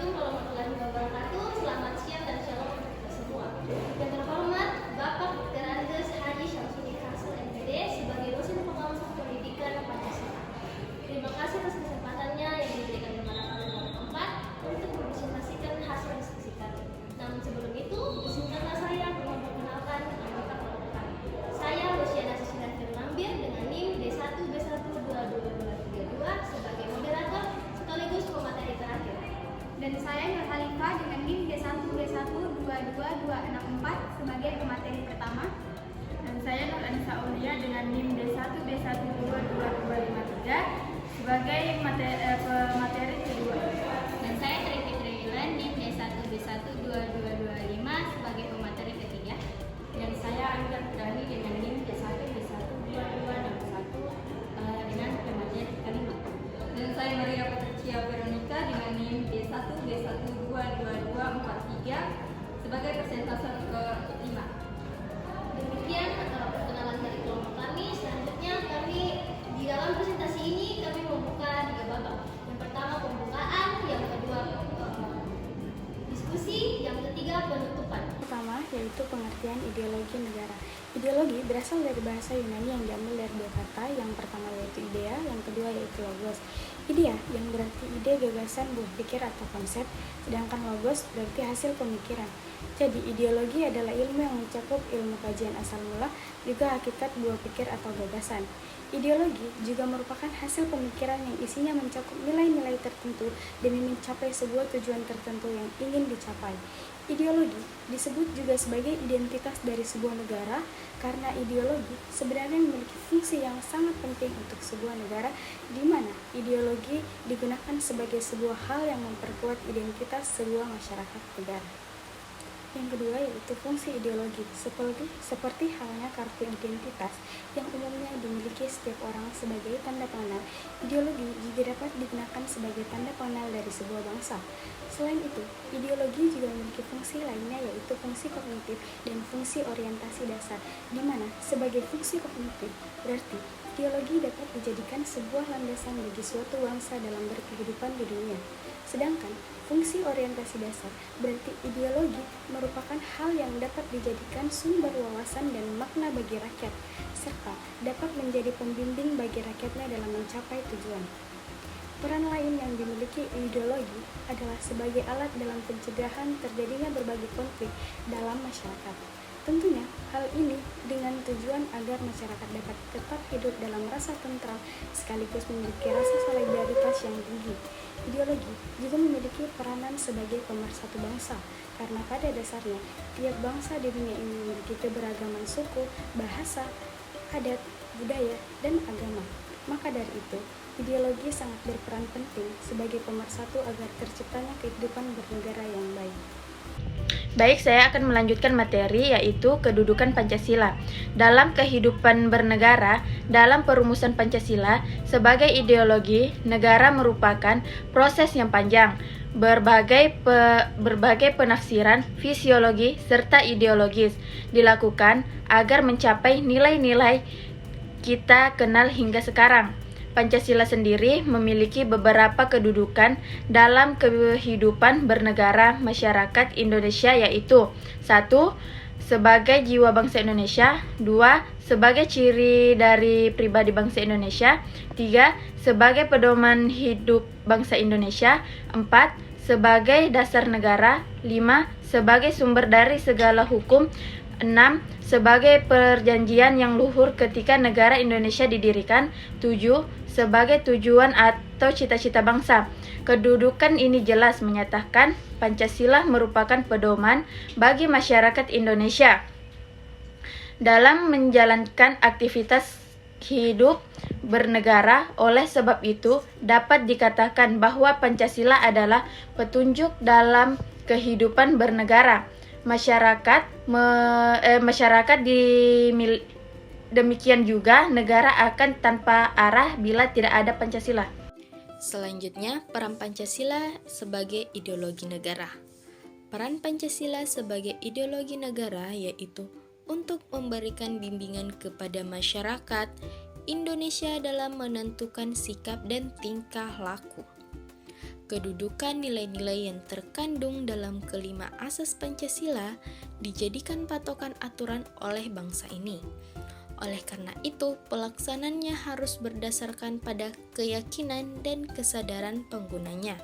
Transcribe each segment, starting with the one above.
Assalamualaikum warahmatullahi wabarakatuh. Selamat siang dan shalom untuk kita semua. Yang terhormat Bapak Dr. Andes Haji Syamsuddin Hasan MPD sebagai dosen pengawas pendidikan Pancasila. Terima kasih atas kesempatannya yang diberikan kepada kami berempat untuk mempresentasikan hasil diskusi kami. Namun sebelum itu, izinkanlah saya memperkenalkan anggota kelompok kami. Saya Luciana Sisina Firnambir dengan NIM D1B1222232 sebagai moderator sekaligus pemateri terakhir. Dan saya Nur Halifah dengan NIM D1B1222264 sebagai pemateri pertama. Dan saya Nur Anissa Aulia dengan NIM D1B1222253 sebagai pemateri kedua. Dan saya Tri Fitrilan NIM D1B12225 sebagai pemateri ketiga. Dan saya Angga Fitrani dengan NIM D1B12261 dengan pemateri kelima. Dan saya Maria Patricia Veronica dengan NIM D1B1222243 sebagai presentase kelima. Demikian perkenalan dari kelompok kami. Selanjutnya di dalam presentasi ini kami membuka 3 babak. Yang pertama pembukaan, yang kedua diskusi, yang ketiga penutupan. Pertama yaitu pengertian ideologi negara. Ideologi berasal dari bahasa Yunani yang diambil dari 2 kata. Yang pertama yaitu idea, yang kedua yaitu logos. Idea yang berarti ide, gagasan, buah pikir atau konsep, sedangkan logos berarti hasil pemikiran. Jadi ideologi adalah ilmu yang mencakup ilmu kajian asal mula, juga hakikat buah pikir atau gagasan. Ideologi juga merupakan hasil pemikiran yang isinya mencakup nilai-nilai tertentu demi mencapai sebuah tujuan tertentu yang ingin dicapai. Ideologi disebut juga sebagai identitas dari sebuah negara karena ideologi sebenarnya memiliki fungsi yang sangat penting untuk sebuah negara, di mana ideologi digunakan sebagai sebuah hal yang memperkuat identitas sebuah masyarakat negara. Yang kedua yaitu fungsi ideologi, seperti halnya kartu identitas yang umumnya dimiliki setiap orang sebagai tanda pengenal. Ideologi juga dapat digunakan sebagai tanda pengenal dari sebuah bangsa. Selain itu, ideologi juga memiliki fungsi lainnya yaitu fungsi kognitif dan fungsi orientasi dasar, di mana sebagai fungsi kognitif berarti ideologi dapat dijadikan sebuah landasan bagi suatu bangsa dalam berkehidupan di dunia. Sedangkan fungsi orientasi dasar berarti ideologi merupakan hal yang dapat dijadikan sumber wawasan dan makna bagi rakyat, serta dapat menjadi pembimbing bagi rakyatnya dalam mencapai tujuan. Peran lain yang dimiliki ideologi adalah sebagai alat dalam pencegahan terjadinya berbagai konflik dalam masyarakat. Tentunya hal ini dengan tujuan agar masyarakat dapat tetap hidup dalam rasa tentram sekaligus memiliki rasa solidaritas yang tinggi. Ideologi juga memiliki peranan sebagai pemersatu bangsa, karena pada dasarnya tiap bangsa di dunia ini memiliki keberagaman suku, bahasa, adat, budaya, dan agama. Maka dari itu, ideologi sangat berperan penting sebagai pemersatu agar terciptanya kehidupan bernegara yang baik. Baik, saya akan melanjutkan materi yaitu kedudukan Pancasila. Dalam kehidupan bernegara, dalam perumusan Pancasila sebagai ideologi, negara merupakan proses yang panjang, berbagai penafsiran fisiologi serta ideologis dilakukan agar mencapai nilai-nilai kita kenal hingga sekarang. Pancasila sendiri memiliki beberapa kedudukan dalam kehidupan bernegara masyarakat Indonesia yaitu 1. Sebagai jiwa bangsa Indonesia, 2. Sebagai ciri dari pribadi bangsa Indonesia, 3. Sebagai pedoman hidup bangsa Indonesia, 4. Sebagai dasar negara, 5. Sebagai sumber dari segala hukum, 6. Sebagai perjanjian yang luhur ketika negara Indonesia didirikan, 7. Sebagai tujuan atau cita-cita bangsa. Kedudukan ini jelas menyatakan Pancasila merupakan pedoman bagi masyarakat Indonesia dalam menjalankan aktivitas hidup bernegara. Oleh sebab itu, dapat dikatakan bahwa Pancasila adalah petunjuk dalam kehidupan bernegara. Demikian juga negara akan tanpa arah bila tidak ada Pancasila. Selanjutnya, peran Pancasila sebagai ideologi negara. Peran Pancasila sebagai ideologi negara yaitu untuk memberikan bimbingan kepada masyarakat Indonesia dalam menentukan sikap dan tingkah laku. Kedudukan nilai-nilai yang terkandung dalam kelima asas Pancasila dijadikan patokan aturan oleh bangsa ini. Oleh karena itu, pelaksananya harus berdasarkan pada keyakinan dan kesadaran penggunanya.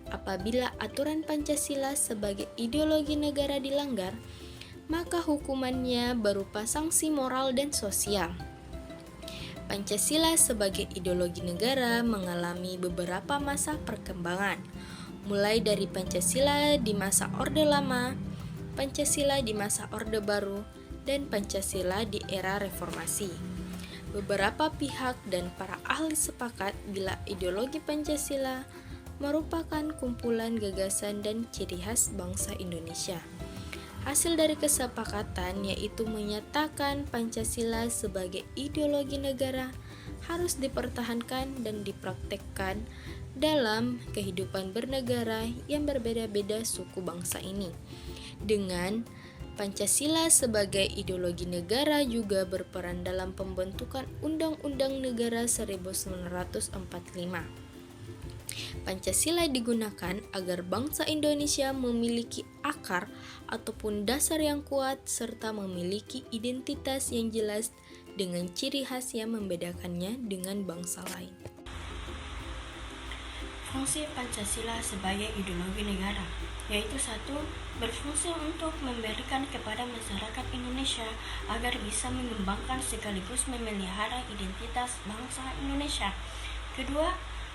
Apabila aturan Pancasila sebagai ideologi negara dilanggar, maka hukumannya berupa sanksi moral dan sosial. Pancasila sebagai ideologi negara mengalami beberapa masa perkembangan, mulai dari Pancasila di masa Orde Lama, Pancasila di masa Orde Baru, dan Pancasila di era reformasi. Beberapa pihak dan para ahli sepakat bila ideologi Pancasila merupakan kumpulan gagasan dan ciri khas bangsa Indonesia. Hasil dari kesepakatan yaitu menyatakan Pancasila sebagai ideologi negara harus dipertahankan dan dipraktekkan dalam kehidupan bernegara yang berbeda-beda suku bangsa ini. Dengan Pancasila sebagai ideologi negara juga berperan dalam pembentukan Undang-Undang Negara 1945. Pancasila digunakan agar bangsa Indonesia memiliki akar ataupun dasar yang kuat serta memiliki identitas yang jelas dengan ciri khas yang membedakannya dengan bangsa lain. Fungsi Pancasila sebagai ideologi negara, yaitu 1. Berfungsi untuk memberikan kepada masyarakat Indonesia agar bisa mengembangkan sekaligus memelihara identitas bangsa Indonesia. 2.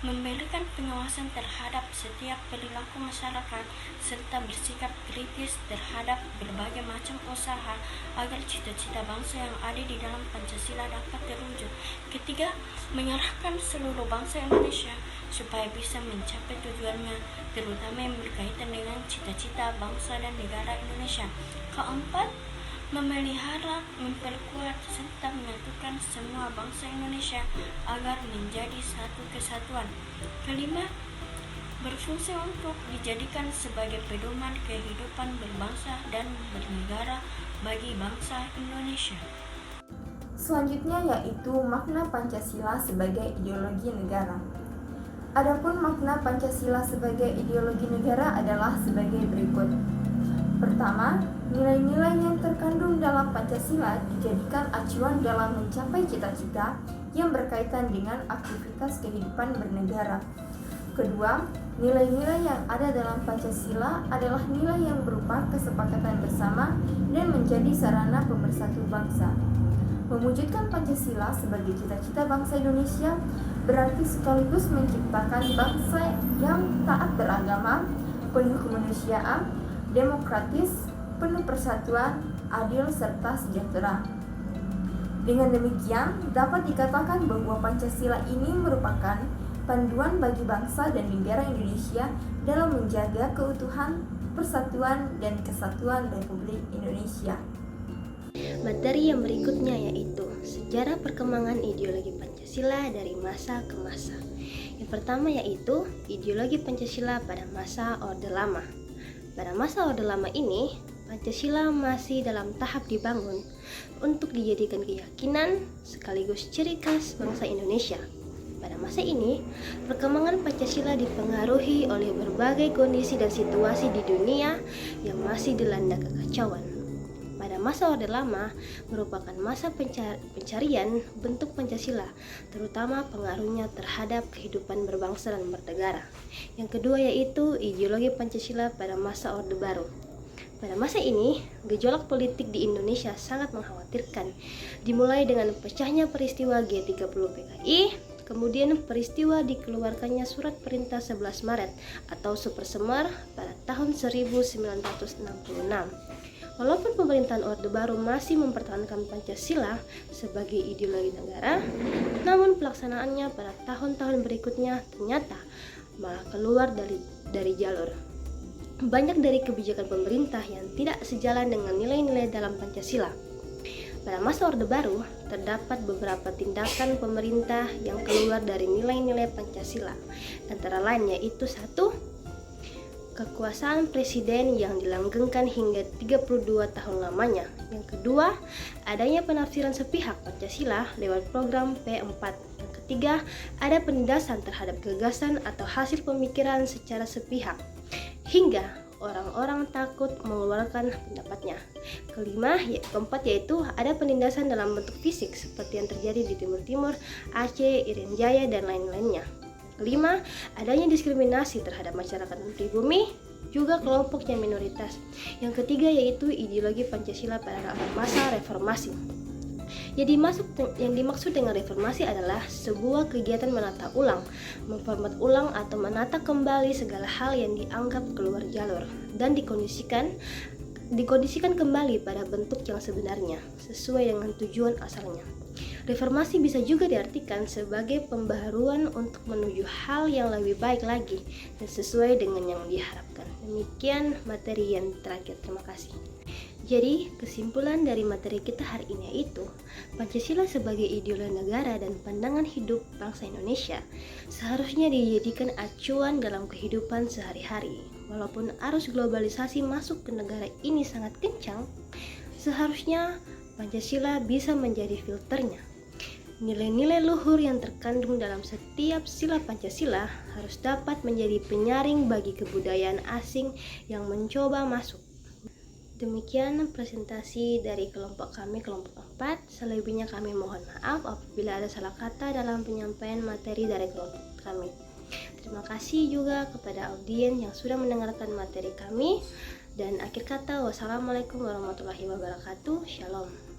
Memberikan pengawasan terhadap setiap perilaku masyarakat serta bersikap kritis terhadap berbagai macam usaha agar cita-cita bangsa yang ada di dalam Pancasila dapat terwujud. 3. Mengarahkan seluruh bangsa Indonesia supaya bisa mencapai tujuannya, terutama yang berkaitan dengan cita-cita bangsa dan negara Indonesia. 4. Memelihara, memperkuat, serta menyatukan semua bangsa Indonesia agar menjadi satu kesatuan. 5. Berfungsi untuk dijadikan sebagai pedoman kehidupan berbangsa dan bernegara bagi bangsa Indonesia. Selanjutnya yaitu makna Pancasila sebagai ideologi negara. Adapun makna Pancasila sebagai ideologi negara adalah sebagai berikut. Pertama, nilai-nilai yang terkandung dalam Pancasila dijadikan acuan dalam mencapai cita-cita yang berkaitan dengan aktivitas kehidupan bernegara. Kedua, nilai-nilai yang ada dalam Pancasila adalah nilai yang berupa kesepakatan bersama dan menjadi sarana pemersatu bangsa. Mewujudkan Pancasila sebagai cita-cita bangsa Indonesia berarti sekaligus menciptakan bangsa yang taat beragama, penuh kemanusiaan, demokratis, penuh persatuan, adil, serta sejahtera. Dengan demikian, dapat dikatakan bahwa Pancasila ini merupakan panduan bagi bangsa dan negara Indonesia dalam menjaga keutuhan, persatuan, dan kesatuan Republik Indonesia. Materi yang berikutnya yaitu sejarah perkembangan ideologi Pancasila dari masa ke masa. Yang pertama yaitu ideologi Pancasila pada masa Orde Lama. Pada masa Orde Lama ini, Pancasila masih dalam tahap dibangun untuk dijadikan keyakinan sekaligus ciri khas bangsa Indonesia. Pada masa ini, perkembangan Pancasila dipengaruhi oleh berbagai kondisi dan situasi di dunia yang masih dilanda kekacauan. Pada masa Orde Lama merupakan masa pencarian bentuk Pancasila, terutama pengaruhnya terhadap kehidupan berbangsa dan bernegara. Yang kedua yaitu ideologi Pancasila pada masa Orde Baru. Pada masa ini, gejolak politik di Indonesia sangat mengkhawatirkan, dimulai dengan pecahnya peristiwa G30 PKI, kemudian peristiwa dikeluarkannya Surat Perintah 11 Maret atau Super Semar pada tahun 1966. Walaupun pemerintahan Orde Baru masih mempertahankan Pancasila sebagai ideologi negara, namun pelaksanaannya pada tahun-tahun berikutnya ternyata malah keluar dari jalur. Banyak dari kebijakan pemerintah yang tidak sejalan dengan nilai-nilai dalam Pancasila. Pada masa Orde Baru, terdapat beberapa tindakan pemerintah yang keluar dari nilai-nilai Pancasila. Antara lain yaitu 1. Kekuasaan presiden yang dilanggengkan hingga 32 tahun lamanya. Yang kedua, adanya penafsiran sepihak Pancasila lewat program P4. Yang ketiga, ada penindasan terhadap gagasan atau hasil pemikiran secara sepihak, hingga orang-orang takut mengeluarkan pendapatnya. Keempat yaitu ada penindasan dalam bentuk fisik seperti yang terjadi di Timur Timur, Aceh, Irian Jaya, dan lain-lainnya. Kelima, adanya diskriminasi terhadap masyarakat pribumi, juga kelompok yang minoritas. Yang ketiga yaitu ideologi Pancasila pada masa reformasi. Yang dimaksud dengan reformasi adalah sebuah kegiatan menata ulang, memformat ulang atau menata kembali segala hal yang dianggap keluar jalur dan dikondisikan kembali pada bentuk yang sebenarnya sesuai dengan tujuan asalnya. Reformasi bisa juga diartikan sebagai pembaharuan untuk menuju hal yang lebih baik lagi dan sesuai dengan yang diharapkan. Demikian materi yang terakhir. Terima kasih. Jadi, kesimpulan dari materi kita hari ini yaitu Pancasila sebagai ideologi negara dan pandangan hidup bangsa Indonesia seharusnya dijadikan acuan dalam kehidupan sehari-hari. Walaupun arus globalisasi masuk ke negara ini sangat kencang, seharusnya Pancasila bisa menjadi filternya. Nilai-nilai luhur yang terkandung dalam setiap sila Pancasila harus dapat menjadi penyaring bagi kebudayaan asing yang mencoba masuk. Demikian presentasi dari kelompok kami, kelompok 4. Selebihnya kami mohon maaf apabila ada salah kata dalam penyampaian materi dari kelompok kami. Terima kasih juga kepada audiens yang sudah mendengarkan materi kami. Dan akhir kata, wassalamualaikum warahmatullahi wabarakatuh. Shalom.